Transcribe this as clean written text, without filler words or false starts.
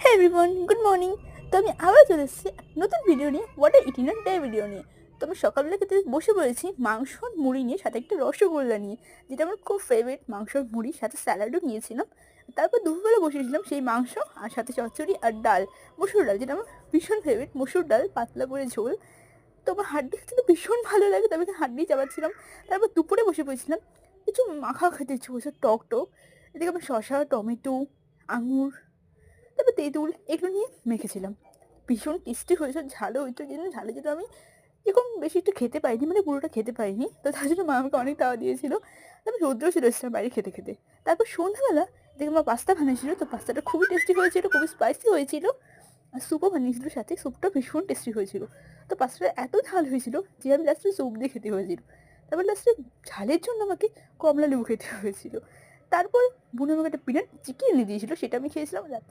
হ্যাঁ everyone, good morning. তো আমি আবার চলে এসেছি নতুন ভিডিও নিয়ে, what are eating day video নিয়ে। তো আমি সকালবেলা খেতে বসে পড়েছি মাংস আর মুড়ি নিয়ে, সাথে একটা রসগোল্লা নিয়ে, যেটা আমার খুব ফেভারিট। মাংস আর মুড়ি, সাথে স্যালাডও নিয়েছিলাম। তারপর দুপুরবেলা বসেছিলাম সেই মাংস আর সাথে চচ্চড়ি আর ডাল, মসুর ডাল, যেটা আমার ভীষণ ফেভারিট। মসুর ডাল পাতলা করে ঝোল। তো আমার হাড্ডি খেতে তো ভীষণ ভালো লাগে, তবে হাড্ডি চাবাচ্ছিলাম। তারপর দুপুরে বসে পড়েছিলাম, কিছু মাখা খেতে ইচ্ছে করছে, টক টক। এদিকে আমার শসা, টমেটো, আঙুর, তারপর তেঁতুল এগুলো নিয়ে মেখেছিলাম। ভীষণ টেস্টি হয়েছে। ঝালও হইতো, যেন ঝালে যেটা আমি এরকম বেশি একটু খেতে পারিনি, মানে পুরোটা খেতে পারিনি। তো তার জন্য মা আমাকে অনেক তাওয়া দিয়েছিল। তারপর রৌদ্র ছিল এসেছিলাম বাইরে খেতে খেতে। তারপর সন্ধ্যাবেলা দেখে মা পাস্তা বানিয়েছিল। তো পাস্তাটা খুবই টেস্টি হয়েছিল, খুবই স্পাইসি হয়েছিল। আর স্যুপও বানিয়েছিল সাথে, স্যুপটা ভীষণ টেস্টি হয়েছিল। তো পাস্তাটা এত ঝাল হয়েছিল যে আমি লাস্টে স্যুপ দিয়ে খেতে হয়েছিল। তারপর লাস্টে ঝালের জন্য আমাকে কমলা লেবু খেতে হয়েছিল। তারপর বোন আমাকে একটা পিনাট চিকেন এনে দিয়েছিল, সেটা আমি খেয়েছিলাম রাত্রে।